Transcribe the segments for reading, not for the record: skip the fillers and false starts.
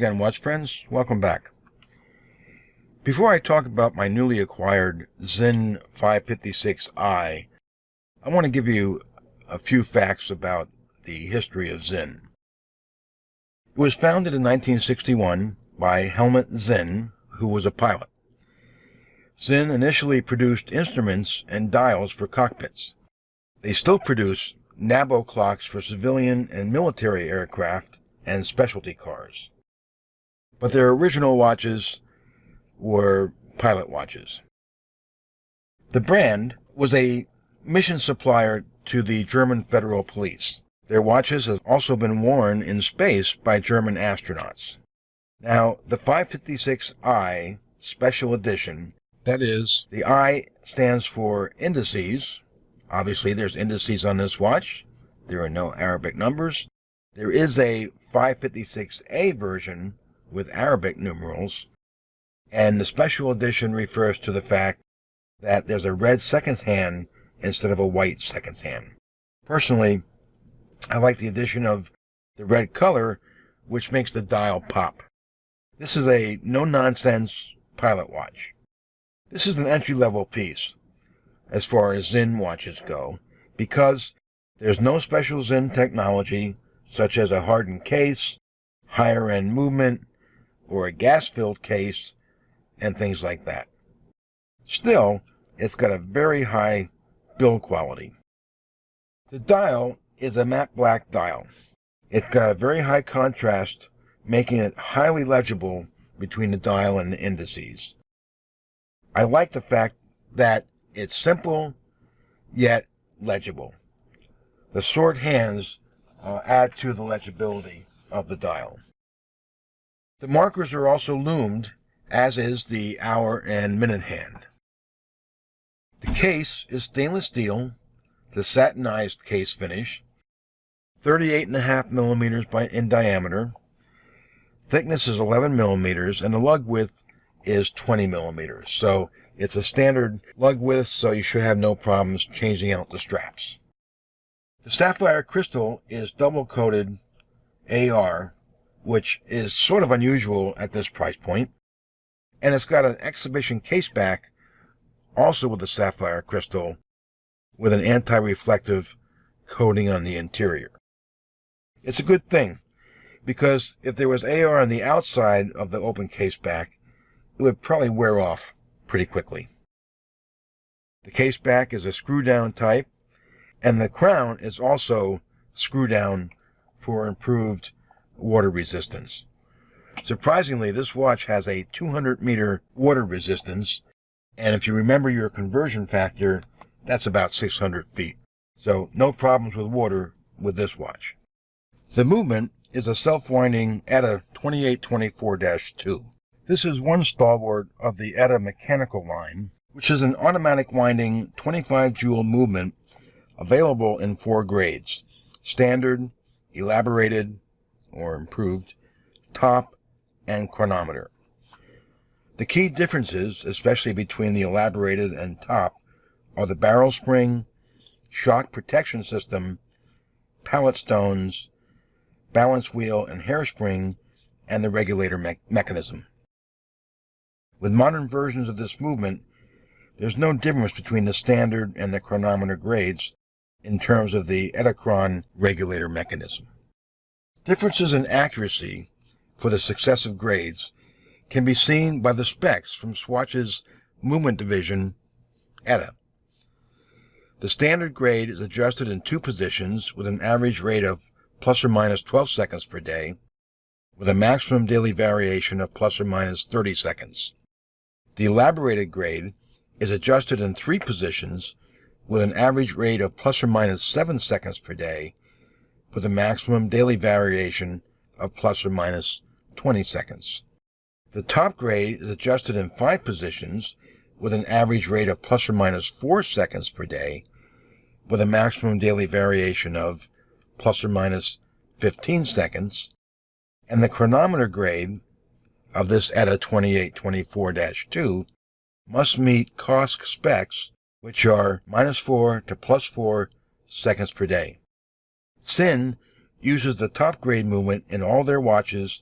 again, watch friends. Welcome back. Before I talk about my newly acquired Sinn 556i, I want to give you a few facts about the history of Sinn. It was founded in 1961 by Helmut Sinn, who was a pilot. Sinn initially produced instruments and dials for cockpits. They still produce Nabo clocks for civilian and military aircraft and specialty cars. But their original watches were pilot watches. The brand was a mission supplier to the German Federal Police. Their watches have also been worn in space by German astronauts. Now, the 556i Special Edition, that is, the I stands for indices. Obviously, there's indices on this watch. There are no Arabic numbers. There is a 556A version with Arabic numerals, and the Special Edition refers to the fact that there's a red seconds hand instead of a white seconds hand. Personally, I like the addition of the red color, which makes the dial pop. This is a no-nonsense pilot watch. This is an entry-level piece as far as Sinn watches go, because there's no special Sinn technology such as a hardened case, higher-end movement, or a gas-filled case, and things like that. Still, it's got a very high build quality. The dial is a matte black dial. It's got a very high contrast, making it highly legible between the dial and the indices. I like the fact that it's simple, yet legible. The short hands add to the legibility of the dial. The markers are also loomed, as is the hour and minute hand. The case is stainless steel, the satinized case finish, 38.5 millimeters in diameter. Thickness is 11 millimeters, and the lug width is 20 millimeters. So it's a standard lug width, so you should have no problems changing out the straps. The sapphire crystal is double-coated AR, which is sort of unusual at this price point. And it's got an exhibition case back, also with the sapphire crystal, with an anti-reflective coating on the interior. It's a good thing, because if there was AR on the outside of the open case back, it would probably wear off pretty quickly. The case back is a screw-down type, and the crown is also screw-down for improved water resistance. Surprisingly, this watch has a 200-meter water resistance, and if you remember your conversion factor, that's about 600 feet. So no problems with water with this watch. The movement is a self-winding ETA 2824-2. This is one stalwart of the ETA mechanical line, which is an automatic winding 25 joule movement available in 4 grades: standard, elaborated, or improved, top, and chronometer. The key differences, especially between the elaborated and top, are the barrel spring, shock protection system, pallet stones, balance wheel and hairspring, and the regulator mechanism. With modern versions of this movement, there's no difference between the standard and the chronometer grades in terms of the Etachron regulator mechanism. Differences in accuracy for the successive grades can be seen by the specs from Swatch's movement division, ETA. The standard grade is adjusted in 2 positions with an average rate of plus or minus 12 seconds per day, with a maximum daily variation of plus or minus 30 seconds. The elaborated grade is adjusted in 3 positions with an average rate of plus or minus 7 seconds per day, with a maximum daily variation of plus or minus 20 seconds. The top grade is adjusted in 5 positions with an average rate of plus or minus 4 seconds per day, with a maximum daily variation of plus or minus 15 seconds, and the chronometer grade of this ETA 2824-2 must meet COSC specs, which are -4 to +4 seconds per day. Sinn uses the top grade movement in all their watches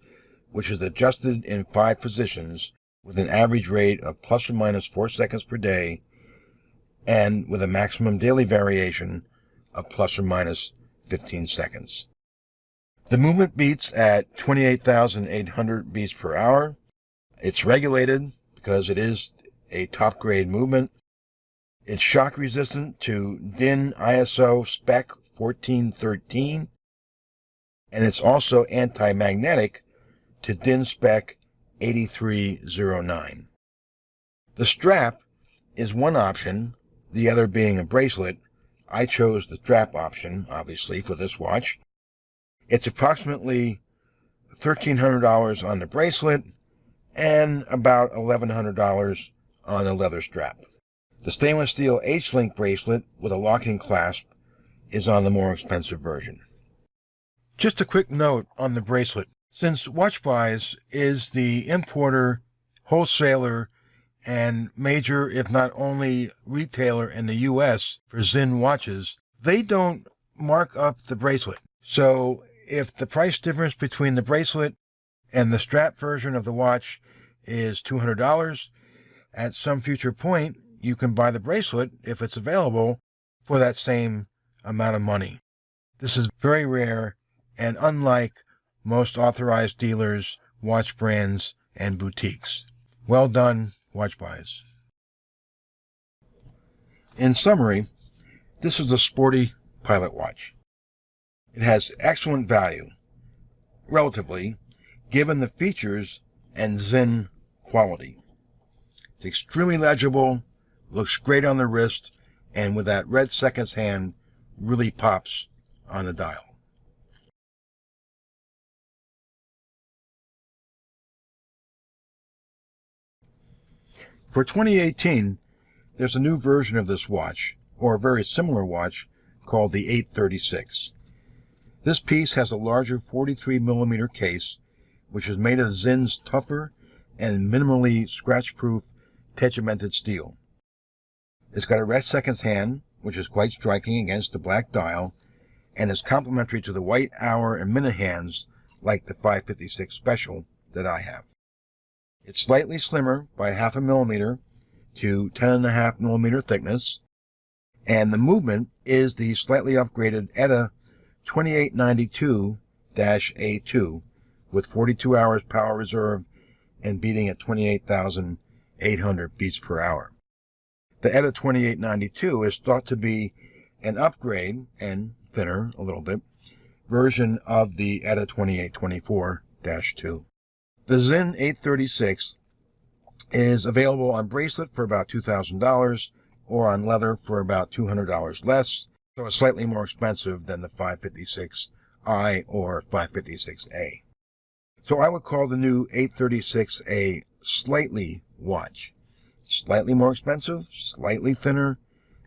which is adjusted in 5 positions with an average rate of plus or minus 4 seconds per day and with a maximum daily variation of plus or minus 15 seconds. The movement beats at 28,800 beats per hour. It's regulated because it is a top grade movement. It's shock resistant to DIN ISO spec 1413, and it's also anti-magnetic to DIN spec 8309. The strap is one option, the other being a bracelet. I chose the strap option, obviously, for this watch. It's approximately $1,300 on the bracelet and about $1,100 on the leather strap. The stainless steel H-link bracelet with a locking clasp is on the more expensive version. Just a quick note on the bracelet. Since Watch Buys is the importer, wholesaler, and major, if not only, retailer in the U.S. for Sinn watches, they don't mark up the bracelet. So if the price difference between the bracelet and the strap version of the watch is $200, at some future point, you can buy the bracelet, if it's available, for that same amount of money. This is very rare and unlike most authorized dealers, watch brands, and boutiques. Well done, Watch Buys. In summary, this is a sporty pilot watch. It has excellent value, relatively, given the features and Sinn quality. It's extremely legible, looks great on the wrist, and with that red seconds hand, really pops on the dial. For 2018, there's a new version of this watch, or a very similar watch, called the 836. This piece has a larger 43mm case, which is made of Sinn's tougher and minimally scratch-proof tegimented steel. It's got a red seconds hand, which is quite striking against the black dial, and is complementary to the white hour and minute hands like the 556 Special that I have. It's slightly slimmer by 0.5 millimeter to 10.5mm thickness, and the movement is the slightly upgraded ETA 2892-A2 with 42 hours power reserve and beating at 28,800 beats per hour. The ETA 2892 is thought to be an upgrade, and thinner a little bit, version of the ETA 2824-2. The Sinn 836 is available on bracelet for about $2,000 or on leather for about $200 less, so it's slightly more expensive than the 556i or 556a. So I would call the new 836 a slightly watch. Slightly more expensive, slightly thinner,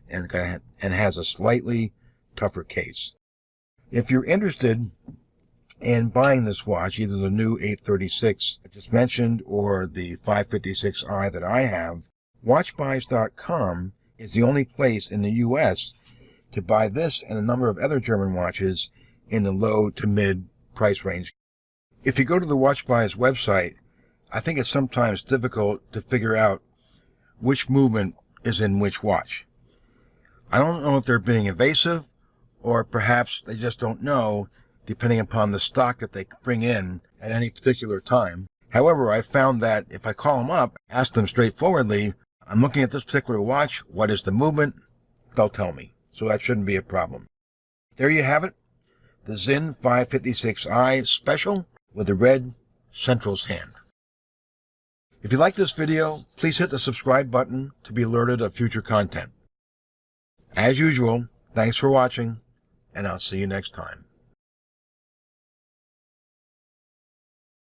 and has a slightly tougher case. If you're interested in buying this watch, either the new 836 I just mentioned or the 556i that I have, watchbuys.com is the only place in the U.S. to buy this and a number of other German watches in the low to mid price range. If you go to the Watch Buys website, I think it's sometimes difficult to figure out which movement is in which watch. I don't know if they're being evasive, or perhaps they just don't know, depending upon the stock that they bring in at any particular time. However, I found that if I call them up, ask them straightforwardly, I'm looking at this particular watch, what is the movement? They'll tell me. So that shouldn't be a problem. There you have it, the Sinn 556i Special with the red centrals hand. If you like this video, please hit the subscribe button to be alerted of future content. As usual, thanks for watching, and I'll see you next time.